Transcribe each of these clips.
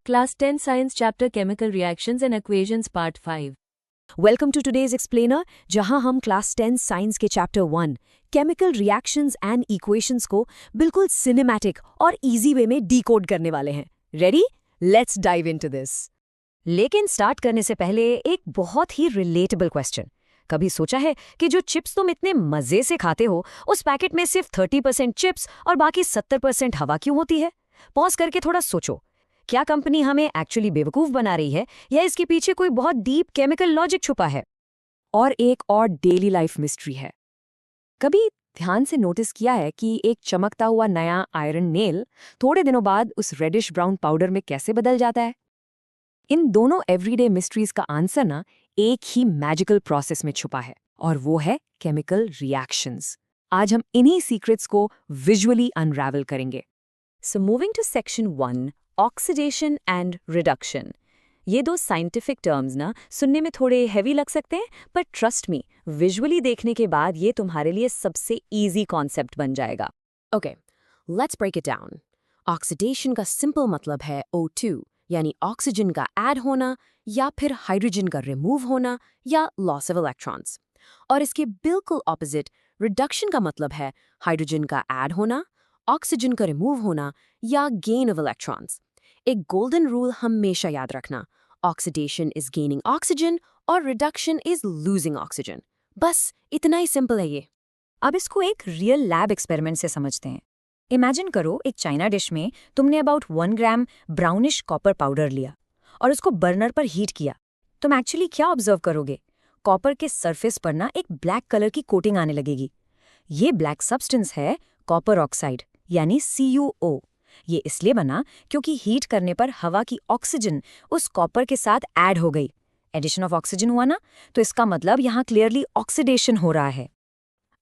Class 10 Science Chapter Chemical Reactions and Equations Part 5. Welcome to today's explainer, जहां हम class 10 science के chapter 1 chemical reactions and equations को बिल्कुल cinematic और easy way में decode करने वाले हैं। Ready? Let's dive into this. लेकिन स्टार्ट करने से पहले एक बहुत ही रिलेटेबल क्वेश्चन। कभी सोचा है कि जो चिप्स तुम इतने मजे से खाते हो, उस पैकेट में सिर्फ 30% चिप्स और बाकी 70% हवा क्यों होती है? पॉज करके थोड़ा सोचो। क्या कंपनी हमें एक्चुअली बेवकूफ बना रही है या इसके पीछे कोई बहुत डीप केमिकल लॉजिक छुपा है? और एक और डेली लाइफ मिस्ट्री है। कभी ध्यान से नोटिस किया है कि एक चमकता हुआ नया आयरन नेल थोड़े दिनों बाद उस रेडिश ब्राउन पाउडर में कैसे बदल जाता है? इन दोनों एवरीडे मिस्ट्रीज का आंसर ना एक ही मैजिकल प्रोसेस में छुपा है, और वो है केमिकल रिएक्शंस। आज हम इन्हीं सीक्रेट्स को विजुअली अनरावल करेंगे। So moving to section 1, oxidation and reduction. ये दो साइंटिफिक टर्म्स ना सुनने में थोड़े हैवी लग सकते हैं, पर ट्रस्ट मी, विजुअली देखने के बाद ये तुम्हारे लिए सबसे इजी कॉन्सेप्ट बन जाएगा। Okay, let's break it down. Oxidation का सिंपल मतलब है O2, यानी ऑक्सीजन का ऐड होना या फिर हाइड्रोजन का रिमूव होना या लॉस ऑफ इलेक्ट्रॉन्स। और इसके बिल्कुल ऑपोजिट रिडक्शन का मतलब है हाइड्रोजन का ऐड होना, ऑक्सीजन का रिमूव होना या गेन ऑफ इलेक्ट्रॉन्स। एक गोल्डन रूल हमेशा याद रखना, ऑक्सीडेशन इज गेनिंग ऑक्सीजन और रिडक्शन इज लूजिंग ऑक्सीजन। बस इतना ही सिंपल है ये। अब इसको एक रियल लैब एक्सपेरिमेंट से समझते हैं। इमेजिन करो, एक चाइना डिश में तुमने about 1 gram brownish copper powder लिया और उसको बर्नर पर हीट किया। तुम एक्चुअली क्या ऑब्जर्व करोगे? कॉपर के सरफेस पर ना एक ब्लैक कलर की कोटिंग आने लगेगी। ये ब्लैक सब्सटेंस है कॉपर ऑक्साइड, यानी CuO। ये इसलिए बना क्योंकि हीट करने पर हवा की ऑक्सीजन उस कॉपर के साथ ऐड हो गई। एडिशन ऑफ ऑक्सीजन हुआ ना, तो इसका मतलब यहाँ क्लियरली ऑक्सीडेशन हो रहा है।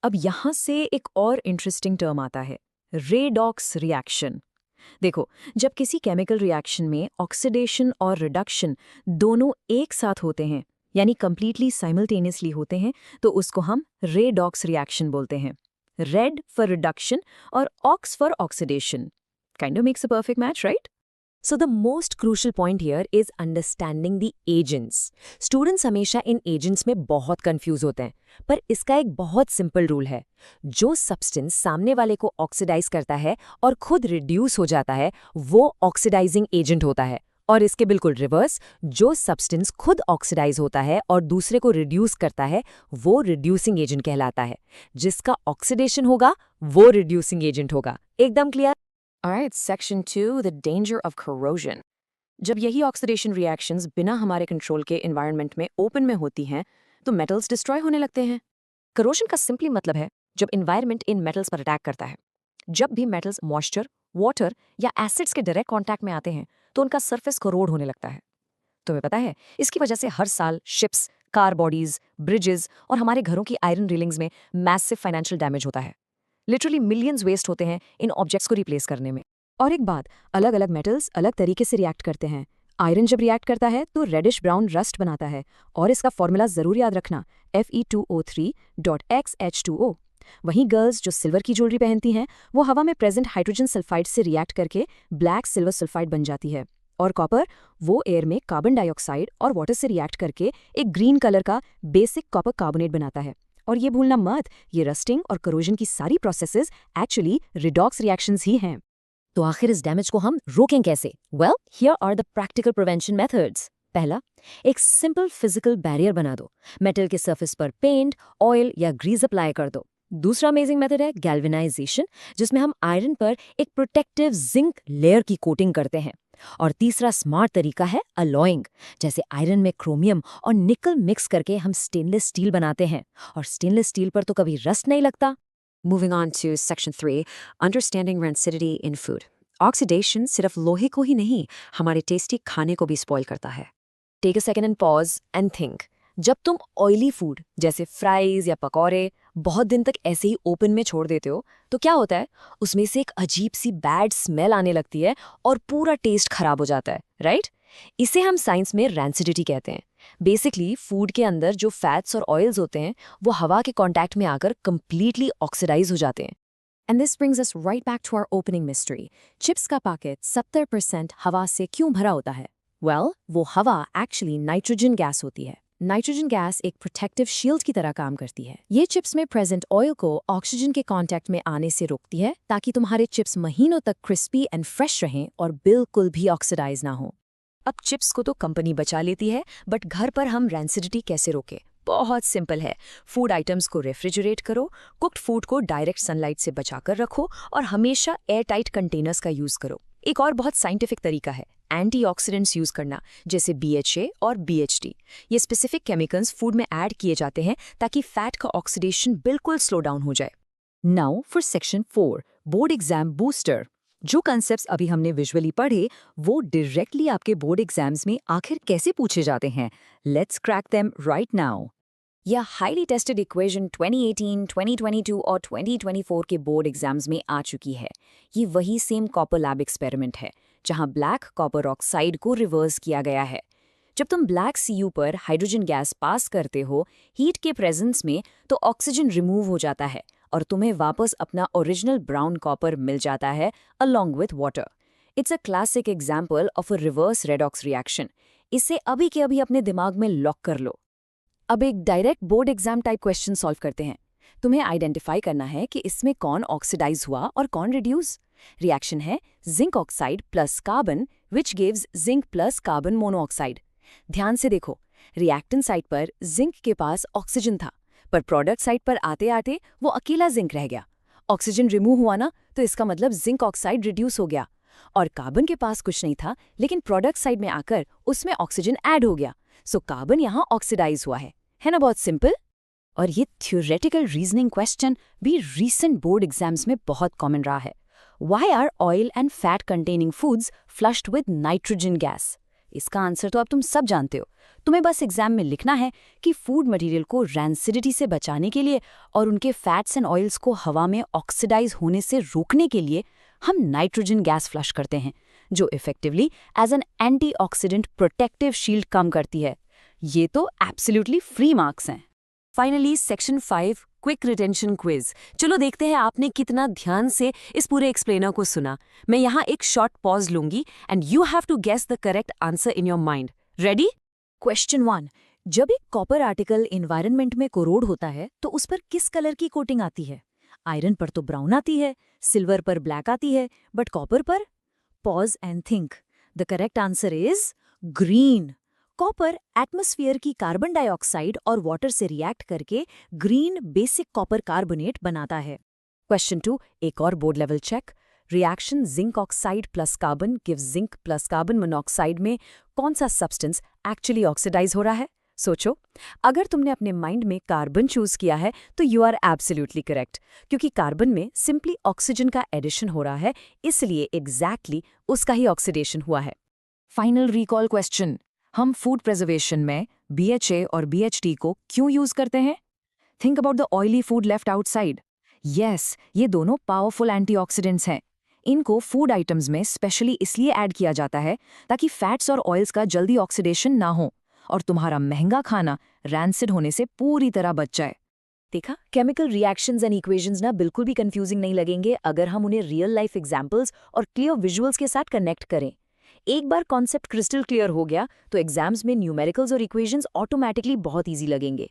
अब यहाँ से एक और इंटरेस्टिंग टर्म आता है, रेडॉक्स रिएक्शन। देखो, जब किसी केमिकल रिएक्शन में ऑक्सीडेशन और रिडक्शन दोनों एक साथ होते हैं, यानी कंप्लीटली साइमल्टेनियसली होते हैं, तो उसको हम रेडॉक्स रिएक्शन बोलते हैं। रेड फॉर रिडक्शन और ox for oxidation. Kind of makes a perfect match, right? So the most crucial point here is understanding the agents. Students हमेशा इन agents में बहुत confuse होते हैं, पर इसका एक बहुत simple rule है। जो substance सामने वाले को oxidize करता है और खुद reduce हो जाता है, वो oxidizing agent होता है। और इसके बिल्कुल रिवर्स, जो substance खुद oxidize होता है और दूसरे को reduce करता है, वो reducing agent कहलाता है। जिसका oxidation होगा, वो reducing agent होगा। एकदम clear? Alright, section 2, the danger of corrosion. जब यही ऑक्सीडेशन रिएक्शंस बिना हमारे कंट्रोल के एनवायरनमेंट में ओपन में होती हैं, तो मेटल्स डिस्ट्रॉय होने लगते हैं। करोजन का सिंपली मतलब है जब एनवायरनमेंट इन मेटल्स पर अटैक करता है। जब भी मेटल्स मॉइस्चर, वाटर या एसिड्स के डायरेक्ट कांटेक्ट में आते हैं, तो उनका सरफेस कोरोड होने लगता है। तुम्हें पता है, इसकी वजह से हर साल शिप्स, कार बॉडीज, ब्रिजेस और हमारे घरों की आयरन रेलिंग्स में मैसिव फाइनेंशियल डैमेज होता है। लिटरली मिलियंस वेस्ट होते हैं इन ऑब्जेक्ट्स को रिप्लेस करने में। और एक बात, अलग अलग मेटल्स अलग तरीके से रिएक्ट करते हैं। आयरन जब रिएक्ट करता है तो रेडिश ब्राउन रस्ट बनाता है, और इसका फॉर्मूला जरूर याद रखना, Fe2O3.XH2O। वहीं गर्ल्स जो सिल्वर की ज्वेलरी पहनती हैं, वो हवा में प्रेजेंट हाइड्रोजन सल्फाइड से रिएक्ट करके ब्लैक सिल्वर सल्फाइड बन जाती है। और कॉपर, वो एयर में कार्बन डाइऑक्साइड और वाटर से रिएक्ट करके एक ग्रीन कलर का बेसिक कॉपर कार्बोनेट बनाता है। और ये भूलना मत, ये रस्टिंग और करोजन की सारी प्रोसेसेस एक्चुअली रिडॉक्स रिएक्शंस ही हैं। तो आखिर इस डैमेज को हम रोकें कैसे? Well, here are the practical prevention methods. पहला, एक सिंपल फिजिकल बैरियर बना दो। मेटल के सरफेस पर पेंट, ऑयल या ग्रीस अप्लाई कर दो। दूसरा अमेजिंग मेथड है गैल्वेनाइजेशन, जिसमें हम आयरन पर एक प्रोटेक्टिव जिंक लेयर की कोटिंग करते हैं। और तीसरा स्मार्ट तरीका है अलॉइंग, जैसे आयरन में क्रोमियम और निकल मिक्स करके हम स्टेनलेस स्टील बनाते हैं, और स्टेनलेस स्टील पर तो कभी रस्ट नहीं लगता। Moving on to section 3, understanding rancidity in food. Oxidation सिर्फ लोहे को ही नहीं, हमारे टेस्टी खाने को भी स्पॉइल करता है। Take a second and pause and think. जब तुम ऑयली फूड जैसे फ्राइज या पकौड़े बहुत दिन तक ऐसे ही ओपन में छोड़ देते हो, तो क्या होता है? उसमें से एक अजीब सी बैड स्मेल आने लगती है और पूरा टेस्ट खराब हो जाता है, राइट? इसे हम साइंस में रैंसिडिटी कहते हैं। बेसिकली फूड के अंदर जो फैट्स और ऑयल्स होते हैं, वो हवा के कांटेक्ट में आकर कंप्लीटली ऑक्सीडाइज हो जाते हैं। And this brings us right back to our opening mystery. Chips का पैकेट 70% हवा से क्यों भरा होता है? Well, वो हवा एक्चुअली नाइट्रोजन गैस होती है। नाइट्रोजन गैस एक प्रोटेक्टिव शील्ड की तरह काम करती है। ये चिप्स में प्रेजेंट ऑयल को ऑक्सीजन के कांटेक्ट में आने से रोकती है ताकि तुम्हारे चिप्स महीनों तक क्रिस्पी एंड फ्रेश रहें और बिल्कुल भी ऑक्सीडाइज ना हो। अब चिप्स को तो कंपनी बचा लेती है, बट घर पर हम रैंसिडिटी कैसे रोकें? बहुत सिंपल है। फूड आइटम्स को रेफ्रिजरेट करो, कुक्ड फूड को डायरेक्ट सनलाइट से बचाकर रखो और हमेशा एयर टाइट कंटेनर्स का यूज करो। एक और बहुत साइंटिफिक तरीका है एंटीऑक्सीडेंट्स यूज करना, जैसे BHA और BHT। ये स्पेसिफिक केमिकल्स फूड में ऐड किए जाते हैं ताकि फैट का ऑक्सीडेशन बिल्कुल स्लो डाउन हो जाए। Now for section 4, board exam booster. जो कॉन्सेप्ट्स अभी हमने विजुअली पढ़े वो डायरेक्टली आपके बोर्ड एग्जाम्स में आखिर कैसे पूछे जाते हैं? Let's crack them right now. यह हाईली टेस्टेड इक्वेशन 2018, 2022 और 2024 के बोर्ड एग्जाम्स में आ चुकी है। ये वही सेम कॉपर लैब एक्सपेरिमेंट है जहां ब्लैक कॉपर ऑक्साइड को रिवर्स किया गया है। जब तुम ब्लैक Cu पर हाइड्रोजन गैस पास करते हो हीट के प्रेजेंस में, तो ऑक्सीजन रिमूव हो जाता है और तुम्हें वापस अपना ओरिजिनल ब्राउन कॉपर मिल जाता है along with water. It's a classic example of a reverse redox reaction. इसे अभी के अभी अपने दिमाग में लॉक कर लो। अब एक direct board exam type question solve करते हैं। तुम्हें आइडेंटिफाई करना है कि इसमें कौन ऑक्सीडाइज हुआ और कौन रिड्यूस। रिएक्शन है zinc oxide plus carbon which gives zinc plus carbon monoxide. ध्यान से देखो, रिएक्टेंट साइड पर जिंक के पास ऑक्सीजन था, पर प्रोडक्ट साइड पर आते आते वो अकेला जिंक रह गया। ऑक्सीजन रिमूव हुआ ना, तो इसका मतलब जिंक ऑक्साइड रिड्यूस हो गया। और कार्बन के पास कुछ नहीं था, लेकिन प्रोडक्ट साइड में आकर उसमें ऑक्सीजन ऐड हो गया, सो कार्बन यहाँ ऑक्सीडाइज हुआ है ना? बहुत सिंपल। और ये थ्योरेटिकल रीजनिंग क्वेश्चन भी रीसेंट बोर्ड एग्जाम्स में बहुत कॉमन रहा है। Why are oil and fat containing foods flushed with nitrogen gas? इसका आंसर तो अब तुम सब जानते हो। तुम्हें बस एग्जाम में लिखना है कि फूड मटेरियल को रैंसिडिटी से बचाने के लिए और उनके फैट्स एंड ऑयल्स को हवा में ऑक्सीडाइज होने से रोकने के लिए हम नाइट्रोजन गैस फ्लश करते हैं, जो effectively as an antioxidant protective shield काम करती है। ये तो एब्सोल्युटली फ्री मार्क्स हैं। Finally section 5, quick retention quiz. चलो देखते हैं आपने कितना ध्यान से इस पूरे एक्सप्लेनर को सुना। मैं यहाँ एक शॉर्ट पॉज लूंगी and you have to guess the correct answer in your mind. Ready? Question 1, जब एक कॉपर आर्टिकल एनवायरनमेंट में कोरोड होता है तो उस पर किस कलर की कोटिंग आती है? आयरन पर तो ब्राउन आती है, सिल्वर पर ब्लैक आती है, बट कॉपर पर? Pause and think. The correct answer is green. Copper atmosphere की कार्बन डाइऑक्साइड और वाटर से रिएक्ट करके ग्रीन बेसिक कॉपर कार्बोनेट बनाता है। क्वेश्चन 2, एक और board level check. Reaction zinc oxide plus carbon gives zinc plus carbon monoxide में कौन सा सब्सटेंस एक्चुअली ऑक्सीडाइज हो रहा है? सोचो। अगर तुमने अपने माइंड में कार्बन चूज किया है तो यू आर एब्सोल्युटली करेक्ट, क्योंकि कार्बन में सिंपली ऑक्सीजन का एडिशन हो रहा है, इसलिए एग्जैक्टली उसका ही ऑक्सीडेशन हुआ है। फाइनल रिकॉल क्वेश्चन, हम फूड प्रिजर्वेशन में BHA और BHT को क्यों यूज करते हैं? Think about the oily food left outside. Yes, ये दोनों पावरफुल एंटीऑक्सीडेंट्स हैं। इनको फूड आइटम्स में स्पेशली इसलिए ऐड किया जाता है ताकि फैट्स और ऑयल्स का जल्दी ऑक्सीडेशन ना हो और तुम्हारा महंगा खाना रैंसिड होने से पूरी तरह बच जाए। देखा, केमिकल रिएक्शंस एंड इक्वेशंस ना बिल्कुल भी कंफ्यूजिंग नहीं लगेंगे अगर हम उन्हें रियल लाइफ एग्जांपल्स और क्लियर विजुअल्स के साथ कनेक्ट करें। एक बार कॉन्सेप्ट क्रिस्टल क्लियर हो गया तो एग्जाम्स में न्यूमेरिकल्स और इक्वेशंस ऑटोमेटिकली बहुत इजी लगेंगे।